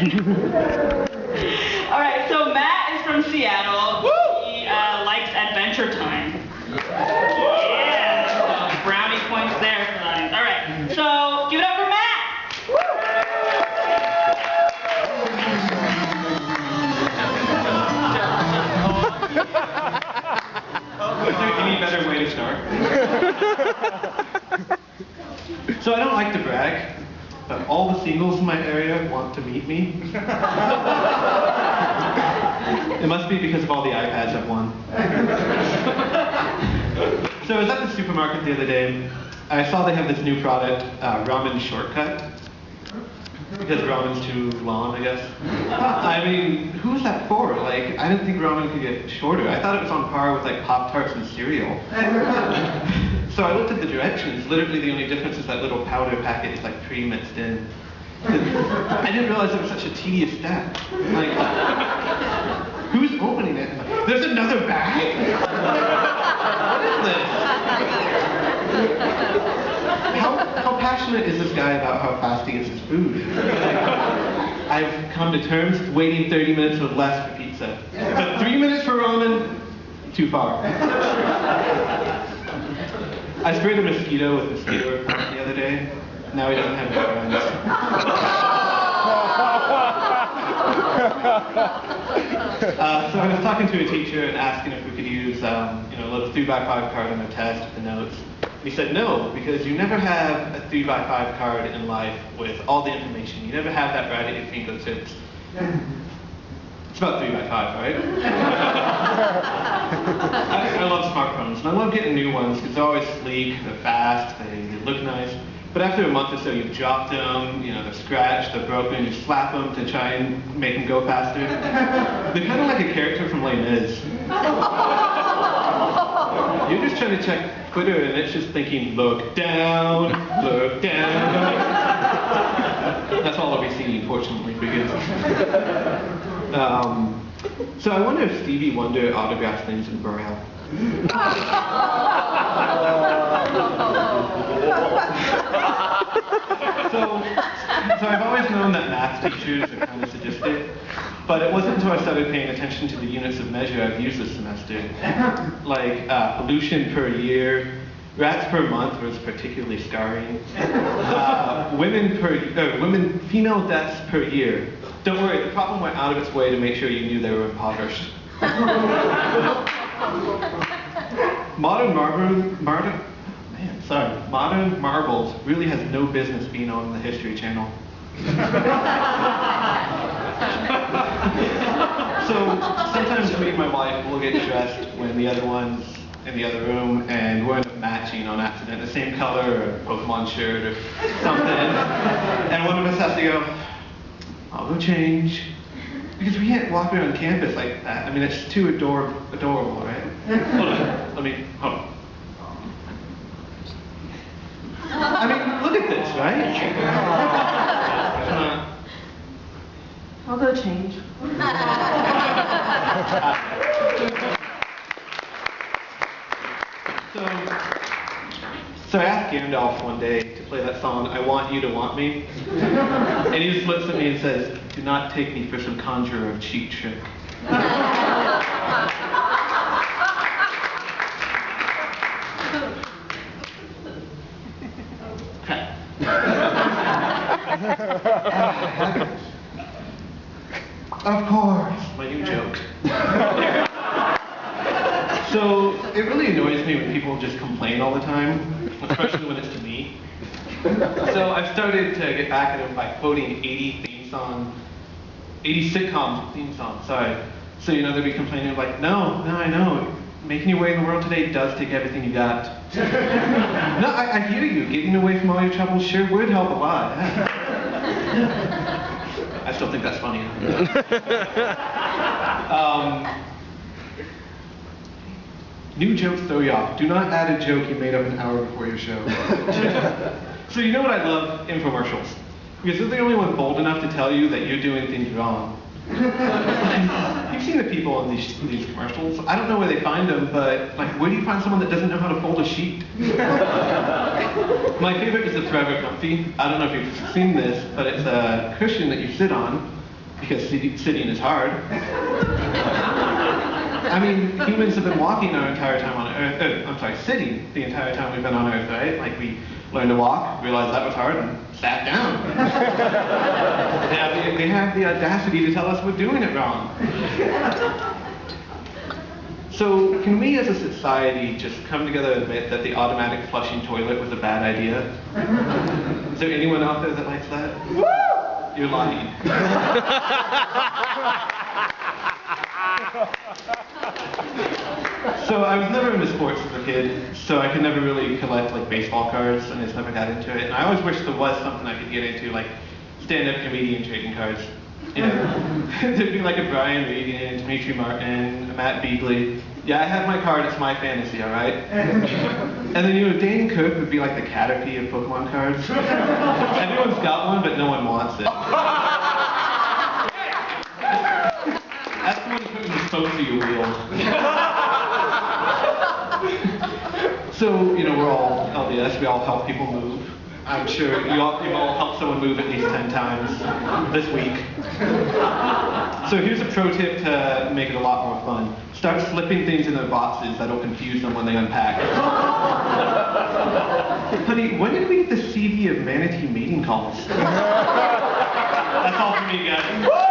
All right, so Matt is from Seattle. Woo! He likes Adventure Time. Yeah. Brownie points there for that. All right, so give it up for Matt. Is there any better way to start? So I don't like to brag, but all the singles in my area want to meet me. It must be because of all the iPads I've won. So I was at the supermarket the other day. I saw they have this new product, Ramen Shortcut. Because ramen's too long, I guess. I mean, who's that for? Like, I didn't think ramen could get shorter. I thought it was on par with like Pop-Tarts and cereal. So I looked at the directions. Literally the only difference is that little powder packet is like pre-mixed in. I didn't realize it was such a tedious step. Like, who's opening it? Like, there's another bag? What is this? How passionate is this guy about how fast he gets his food? I've come to terms waiting 30 minutes or less for pizza. But 3 minutes for ramen, too far. I sprayed a mosquito with mosquito repellent the other day. Now he doesn't have any friends. So I was talking to a teacher and asking if we could use a little 3x5 card on a test with the notes. He said no, because you never have a 3x5 card in life with all the information. You never have that right at your fingertips. It's about 3x5, right? I love smartphones, and I love getting new ones because they're always sleek, they're fast, they look nice. But after a month or so, you've dropped them, they're scratched, they're broken, you slap them to try and make them go faster. They're kind of like a character from Les Mis. You're just trying to check Twitter, and it's just thinking, look down, look down. That's all I'll be seeing, fortunately, for you. So I wonder if Stevie Wonder autographs things in Braille. So I've always known that math teachers are kind of sadistic, but it wasn't until I started paying attention to the units of measure I've used this semester. Like pollution per year, rats per month was particularly scarring. Female deaths per year. Don't worry, the problem went out of its way to make sure you knew they were impoverished. Modern marbles really has no business being on the History Channel. So sometimes me and my wife will get dressed when the other one's in the other room, and we'll end up matching on accident, the same color or a Pokemon shirt or something. And one of us has to go, I'll go change. Because we can't walk around campus like that. I mean, it's too adorable, right? Hold on. Hold on. I mean, look at this, right? I'll go change. So I asked Gandalf one day to play that song, I Want You to Want Me. And he just looks at me and says, do not take me for some conjurer of cheap trick. Of course, my new joke. So it really annoys me when people just complain all the time, especially when it's to me. So I've started to get back at them by quoting 80 sitcom theme songs, sorry. So they'll be complaining like, no, I know. Making your way in the world today does take everything you got. No, I hear you. Getting away from all your troubles sure would help a lot. I still think that's funny. New jokes throw you off. Do not add a joke you made up an hour before your show. So you know what I love? Infomercials. Because they're the only one bold enough to tell you that you're doing things wrong. You've seen the people in these commercials. I don't know where they find them, but where do you find someone that doesn't know how to fold a sheet? My favorite is the Forever Comfy. I don't know if you've seen this, but it's a cushion that you sit on, because sitting is hard. I mean, humans have been walking our entire time on Earth, sitting the entire time we've been on Earth, right? Like we learned to walk, realized that was hard, and sat down. They have the audacity to tell us we're doing it wrong. So can we as a society just come together and admit that the automatic flushing toilet was a bad idea? Is there anyone out there that likes that? Woo! You're lying. So I was never into sports as a kid, so I could never really collect like baseball cards, and I just never got into it. And I always wished there was something I could get into, like stand-up comedian trading cards. You know, there'd be like a Brian Regan, Dimitri Martin, a Matt Beagley. Yeah, I have my card, it's my fantasy, alright? And then, you know, Dane Cook would be like the Caterpie of Pokemon cards. Everyone's got one, but no one wants it. That's the one who's supposed to be real. So, you know, we're all LDS, we all help people move. I'm sure you all helped someone move at least 10 times this week. So here's a pro tip to make it a lot more fun. Start slipping things in their boxes that'll confuse them when they unpack. Honey, when did we get the CD of Manatee mating calls? That's all for me, guys.